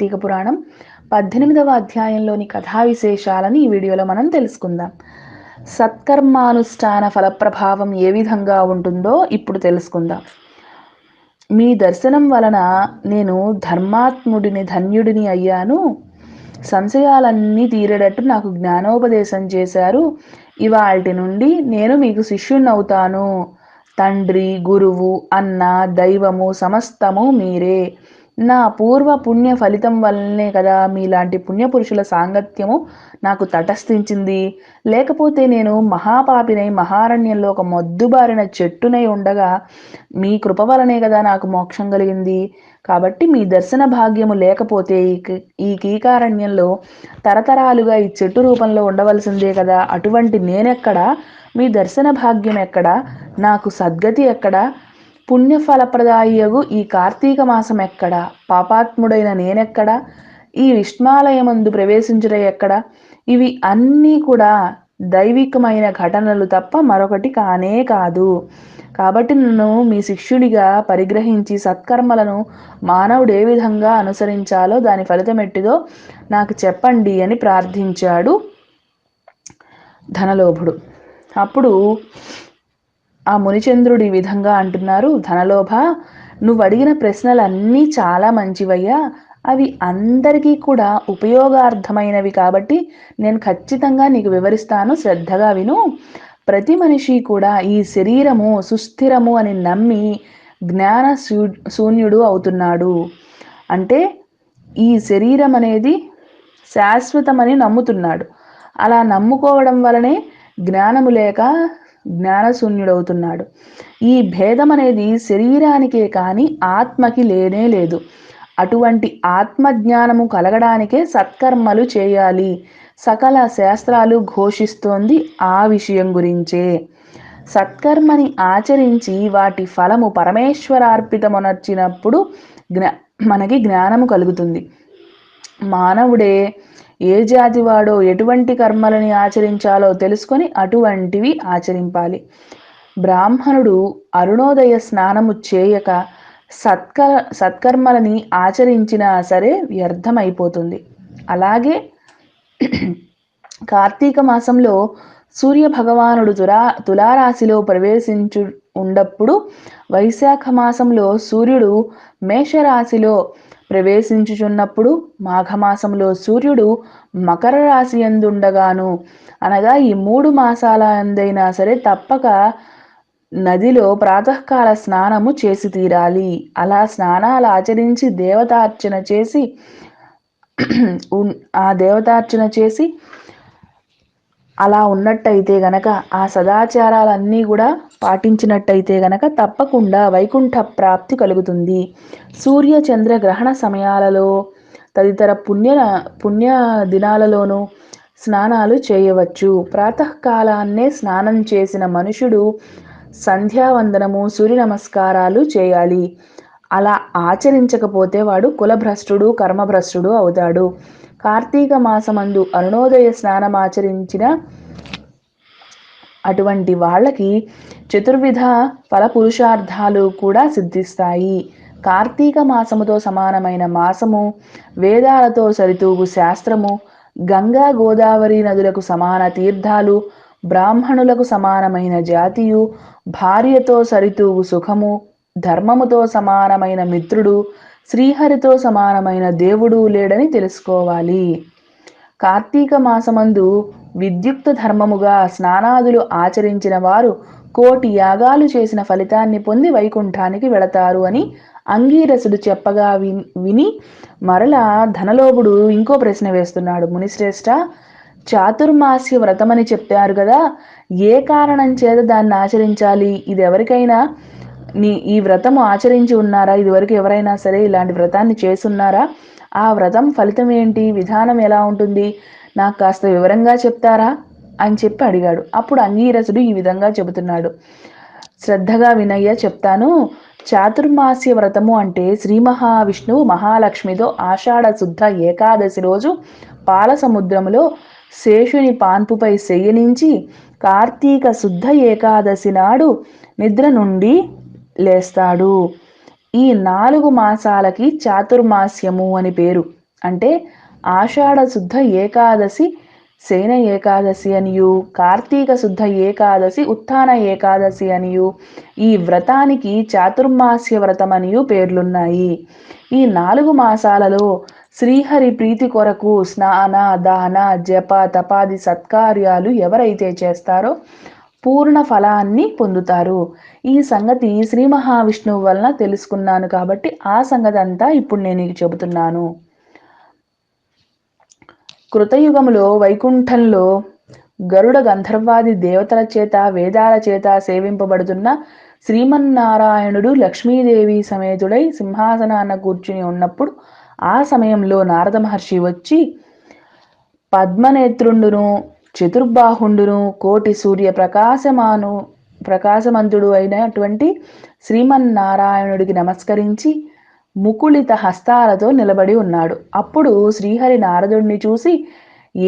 కార్తీక పురాణం 18వ అధ్యాయంలోని కథా విశేషాలను ఈ వీడియోలో మనం తెలుసుకుందాం. సత్కర్మానుష్ఠాన ఫలప్రభావం ఏ విధంగా ఉంటుందో ఇప్పుడు తెలుసుకుందాం. మీ దర్శనం వలన నేను ధర్మాత్ముడిని ధన్యుడిని అయ్యాను. సంశయాలన్నీ తీరేటట్టు నాకు జ్ఞానోపదేశం చేశారు. ఇవాల్టి నుండి నేను మీకు శిష్యుణ్ణవుతాను. తండ్రి, గురువు, అన్న, దైవము సమస్తము మీరే. నా పూర్వ పుణ్య ఫలితం వల్లనే కదా మీలాంటి పుణ్యపురుషుల సాంగత్యము నాకు తటస్థించింది. లేకపోతే నేను మహాపాపినై మహారణ్యంలో ఒక మొద్దుబారిన చెట్టునై ఉండగా మీ కృప వలనే కదా నాకు మోక్షం కలిగింది. కాబట్టి మీ దర్శన భాగ్యము లేకపోతే ఈ కీకారణ్యంలో తరతరాలుగా ఈ చెట్టు రూపంలో ఉండవలసిందే కదా. అటువంటి నేనెక్కడా, మీ దర్శన భాగ్యం ఎక్కడా, నాకు సద్గతి ఎక్కడా, పుణ్యఫలప్రదాయగు ఈ కార్తీక మాసం ఎక్కడా, పాపాత్ముడైన నేనెక్కడా, ఈ విష్ణాలయమందు ప్రవేశించుట ఎక్కడా? ఇవి అన్నీ కూడా దైవికమైన ఘటనలు తప్ప మరొకటి కానే కాదు. కాబట్టి నన్ను మీ శిష్యుడిగా పరిగ్రహించి సత్కర్మలను మానవుడు ఏ విధంగా అనుసరించాలో దాని ఫలితం ఎట్టిదో నాకు చెప్పండి అని ప్రార్థించాడు ధనలోభుడు. అప్పుడు ఆ మునిచంద్రుడు ఈ విధంగా అంటున్నారు, ధనలోభ, నువ్వు అడిగిన ప్రశ్నలన్నీ చాలా మంచివయ్యా. అవి అందరికీ కూడా ఉపయోగార్థమైనవి కాబట్టి నేను ఖచ్చితంగా నీకు వివరిస్తాను, శ్రద్ధగా విను. ప్రతి మనిషి కూడా ఈ శరీరము సుస్థిరము అని నమ్మి జ్ఞాన శూన్యుడు అవుతున్నాడు. అంటే ఈ శరీరం అనేది శాశ్వతమని నమ్ముతున్నాడు. అలా నమ్ముకోవడం వలనే జ్ఞానము లేక జ్ఞానశూన్యుడవుతున్నాడు. ఈ భేదం అనేది శరీరానికే కానీ ఆత్మకి లేనే లేదు. అటువంటి ఆత్మజ్ఞానము కలగడానికే సత్కర్మలు చేయాలి. సకల శాస్త్రాలు ఘోషిస్తోంది ఆ విషయం గురించే. సత్కర్మని ఆచరించి వాటి ఫలము పరమేశ్వరార్పితమునర్చినప్పుడు మనకి జ్ఞానము కలుగుతుంది. మానవుడే ఏ జాతివాడో ఎటువంటి కర్మలని ఆచరించాలో తెలుసుకొని అటువంటివి ఆచరింపాలి. బ్రాహ్మణుడు అరుణోదయ స్నానము చేయక సత్కర్మలని ఆచరించినా సరే వ్యర్థమైపోతుంది. అలాగే కార్తీక మాసంలో సూర్య భగవానుడు తులారాశిలో ప్రవేశించు ఉండప్పుడు, వైశాఖ మాసంలో సూర్యుడు మేషరాశిలో ప్రవేశించుచున్నప్పుడు, మాఘమాసంలో సూర్యుడు మకర రాశి యందుండగాను, అనగా ఈ 3 మాసాల అందైనా సరే తప్పక నదిలో ప్రాతకాల స్నానము చేసి తీరాలి. అలా స్నానాలు ఆచరించి దేవతార్చన చేసి అలా ఉన్నట్టయితే గనక, ఆ సదాచారాలన్నీ కూడా పాటించినట్టయితే గనక తప్పకుండా వైకుంఠ ప్రాప్తి కలుగుతుంది. సూర్య చంద్ర గ్రహణ సమయాలలో తదితర పుణ్య దినాలలోనూ స్నానాలు చేయవచ్చు. ప్రాతకాలాన్నే స్నానం చేసిన మనుషుడు సంధ్యావందనము, సూర్య నమస్కారాలు చేయాలి. అలా ఆచరించకపోతే వాడు కులభ్రష్టుడు, కర్మభ్రష్టుడు అవుతాడు. కార్తీక మాసమందు అరుణోదయ స్నానం ఆచరించిన అటువంటి వాళ్ళకి చతుర్విధ ఫల పురుషార్థాలు కూడా సిద్ధిస్తాయి. కార్తీక మాసముతో సమానమైన మాసము, వేదాలతో సరితూగు శాస్త్రము, గంగా గోదావరి నదులకు సమాన తీర్థాలు, బ్రాహ్మణులకు సమానమైన జాతియు, భార్యతో సరితూగు సుఖము, ధర్మముతో సమానమైన మిత్రుడు, శ్రీహరితో సమానమైన దేవుడు లేడని తెలుసుకోవాలి. కార్తీక మాసమందు విద్యుక్త ధర్మముగా స్నానాదులు ఆచరించిన వారు 1,000,000 యాగాలు చేసిన ఫలితాన్ని పొంది వైకుంఠానికి వెళతారు అని అంగీరసుడు చెప్పగా విని మరలా ధనలోభుడు ఇంకో ప్రశ్న వేస్తున్నాడు. మునిశ్రేష్ఠ, చాతుర్మాస్య వ్రతమని చెప్పారు కదా, ఏ కారణం చేత దాన్ని ఆచరించాలి? ఇది ఎవరికైనా ఈ వ్రతము ఆచరించి ఉన్నారా? ఇదివరకు ఎవరైనా సరే ఇలాంటి వ్రతాన్ని చేసున్నారా? ఆ వ్రతం ఫలితం ఏంటి? విధానం ఎలా ఉంటుంది? నాకు కాస్త వివరంగా చెప్తారా అని చెప్పి అడిగాడు. అప్పుడు అంగీరసుడు ఈ విధంగా చెబుతున్నాడు. శ్రద్ధగా వినయ్య, చెప్తాను. చాతుర్మాస్య వ్రతము అంటే శ్రీ మహావిష్ణువు మహాలక్ష్మితో ఆషాఢ శుద్ధ ఏకాదశి రోజు పాల సముద్రములో శేషుని పాన్పుపై శయనించి కార్తీక శుద్ధ ఏకాదశి నాడు నిద్ర నుండి లేస్తాడు. ఈ 4 మాసాలకి చాతుర్మాస్యము అని పేరు. అంటే ఆషాఢ శుద్ధ ఏకాదశి శయన ఏకాదశి అనియు, కార్తీక శుద్ధ ఏకాదశి ఉత్థాన ఏకాదశి అనియు, ఈ వ్రతానికి చాతుర్మాస్య వ్రతం అనియు పేర్లున్నాయి. ఈ 4 మాసాలలో శ్రీహరి ప్రీతి కొరకు స్నాన, దాన, జప, తపాది సత్కార్యాలు ఎవరైతే చేస్తారో పూర్ణ ఫలాన్ని పొందుతారు. ఈ సంగతి శ్రీ మహావిష్ణువు వలన తెలుసుకున్నాను కాబట్టి ఆ సంగతి అంతా ఇప్పుడు నేను నీకు చెబుతున్నాను. కృతయుగములో వైకుంఠంలో గరుడ గంధర్వాది దేవతల చేత వేదాల చేత సేవింపబడుతున్న శ్రీమన్నారాయణుడు లక్ష్మీదేవి సమేతుడై సింహాసనాన కూర్చుని ఉన్నప్పుడు ఆ సమయంలో నారద మహర్షి వచ్చి పద్మనేత్రుండును చతుర్బాహుండును కోటి సూర్య ప్రకాశమంతుడు అయినటువంటి శ్రీమన్నారాయణుడికి నమస్కరించి ముకుళిత హస్తాలతో నిలబడి ఉన్నాడు. అప్పుడు శ్రీహరి నారదుణ్ణి చూసి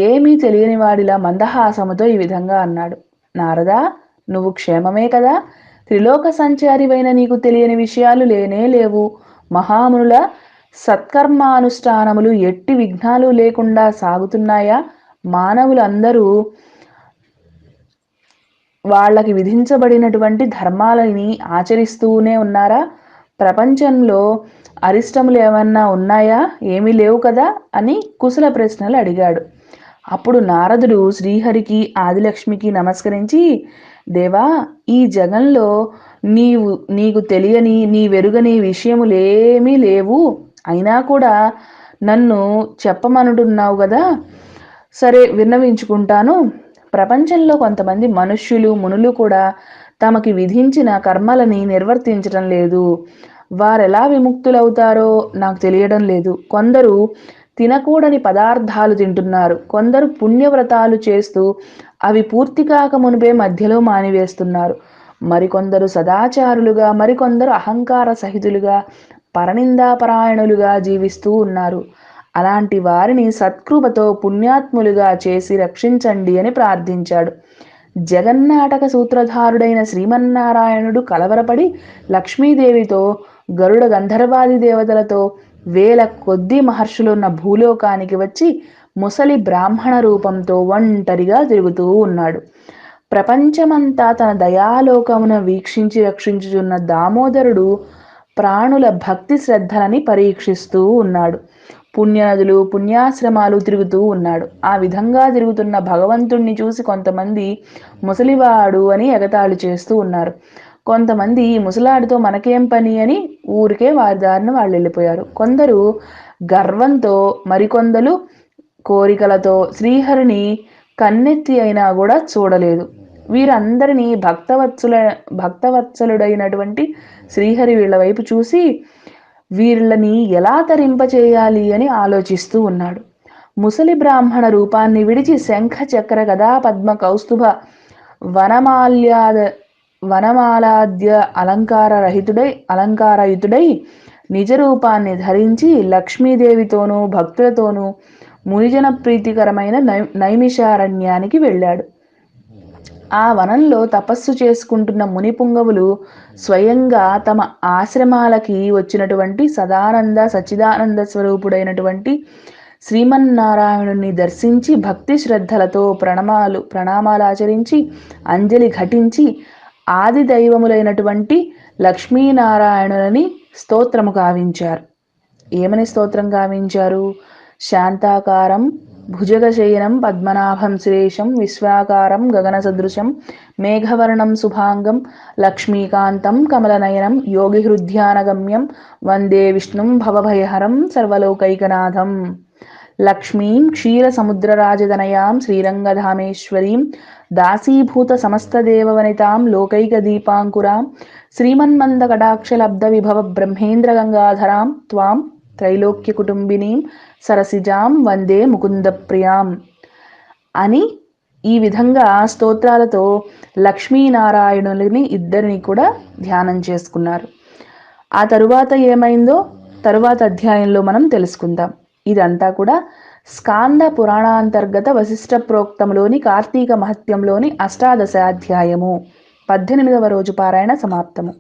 ఏమీ తెలియని వాడిలా మందహాసముతో ఈ విధంగా అన్నాడు. నారదా, నువ్వు క్షేమమే కదా? త్రిలోక సంచారివైన నీకు తెలియని విషయాలు లేనే లేవు. మహామునుల సత్కర్మానుష్ఠానములు ఎట్టి విఘ్నాలు లేకుండా సాగుతున్నాయా? మానవులందరూ వాళ్ళకి విధించబడినటువంటి ధర్మాలని ఆచరిస్తూనే ఉన్నారా? ప్రపంచంలో అరిష్టములు ఏమన్నా ఉన్నాయా? ఏమీ లేవు కదా అని కుశల ప్రశ్నలు అడిగాడు. అప్పుడు నారదుడు శ్రీహరికి ఆదిలక్ష్మికి నమస్కరించి, దేవా, ఈ జగంలో నీకు తెలియని నీ వెరుగని విషయములేమీ లేవు. అయినా కూడా నన్ను చెప్పమనుడున్నావు కదా, సరే విన్నవించుకుంటాను. ప్రపంచంలో కొంతమంది మనుష్యులు మునులు కూడా తమకి విధించిన కర్మలని నిర్వర్తించడం లేదు. వారెలా విముక్తులవుతారో నాకు తెలియడం లేదు. కొందరు తినకూడని పదార్థాలు తింటున్నారు. కొందరు పుణ్యవ్రతాలు చేస్తూ అవి పూర్తి కాక మునిపే మధ్యలో మానివేస్తున్నారు. మరికొందరు సదాచారులుగా, మరికొందరు అహంకార సహితులుగా, పరనిందాపరాయణులుగా జీవిస్తూ ఉన్నారు. అలాంటి వారిని సత్కృపతో పుణ్యాత్ములుగా చేసి రక్షించండి అని ప్రార్థించాడు. జగన్నాటక సూత్రధారుడైన శ్రీమన్నారాయణుడు కలవరపడి లక్ష్మీదేవితో, గరుడ గంధర్వాది దేవతలతో, వేల కొద్ది మహర్షులున్న భూలోకానికి వచ్చి ముసలి బ్రాహ్మణ రూపంతో ఒంటరిగా తిరుగుతూ ఉన్నాడు. ప్రపంచమంతా తన దయాలోకమున వీక్షించి రక్షించుచున్న దామోదరుడు ప్రాణుల భక్తి శ్రద్ధలని పరీక్షిస్తూ ఉన్నాడు. పుణ్యనదులు, పుణ్యాశ్రమాలు తిరుగుతూ ఉన్నాడు. ఆ విధంగా తిరుగుతున్న భగవంతుణ్ణి చూసి కొంతమంది ముసలివాడు అని ఎగతాళి చేస్తూ ఉన్నారు. కొంతమంది ఈ ముసలాడితో మనకేం పని అని ఊరికే వారి దారిన వాళ్ళు వెళ్ళిపోయారు. కొందరు గర్వంతో, మరికొందరు కోరికలతో శ్రీహరిని కన్నెత్తి అయినా కూడా చూడలేదు. వీరందరినీ భక్తవత్సలుడైనటువంటి శ్రీహరి వీళ్ళ వైపు చూసి వీళ్ళని ఎలా తరింపచేయాలి అని ఆలోచిస్తూ ఉన్నాడు. ముసలి బ్రాహ్మణ రూపాన్ని విడిచి శంఖ చక్ర గదా పద్మ కౌస్తుభ వనమాలాద్య అలంకారయుతుడై నిజ రూపాన్ని ధరించి లక్ష్మీదేవితోనూ భక్తులతోనూ మునిజన ప్రీతికరమైన నైమిషారణ్యానికి వెళ్ళాడు. ఆ వనంలో తపస్సు చేసుకుంటున్న ముని పుంగవులు స్వయంగా తమ ఆశ్రమాలకి వచ్చినటువంటి సదానంద సచ్చిదానంద స్వరూపుడైనటువంటి శ్రీమన్నారాయణుని దర్శించి భక్తి శ్రద్ధలతో ప్రణామాలు ఆచరించి అంజలి ఘటించి ఆది దైవములైనటువంటి లక్ష్మీనారాయణులని స్తోత్రము గావించారు. ఏమని స్తోత్రం గావించారు? శాంతాకారం భుజగశయనం పద్మనాభం సురేశం విశ్వాకారం గగన సదృశం మేఘవర్ణం శుభాంగం లక్ష్మీకాంతం కమలనయనం యోగి హృద్యానగమ్యం వందే విష్ణుం భవభయహరం సర్వలోకైకనాథం. లక్ష్మీం క్షీరసముద్రరాజదనయాం శ్రీరంగధామేశ్వరీం దాసీభూత సమస్తదేవవనితాం లోకైకదీపాంకురాం శ్రీమన్మందకటాక్షలబ్ధ విభవ బ్రహ్మేంద్ర గంగాధరాం త్వాం త్రైలోక్య కుటుంబినీం సరసిజాం వందే ముకుంద ప్రియాం అని ఈ విధంగా స్తోత్రాలతో లక్ష్మీనారాయణులని ఇద్దరిని కూడా ధ్యానం చేసుకున్నారు. ఆ తరువాత ఏమైందో తరువాత అధ్యాయంలో మనం తెలుసుకుందాం. ఇదంతా కూడా స్కాంద పురాణాంతర్గత వశిష్ఠ ప్రోక్తంలోని కార్తీక మహత్యంలోని 18వ అధ్యాయము 18వ రోజు పారాయణ సమాప్తము.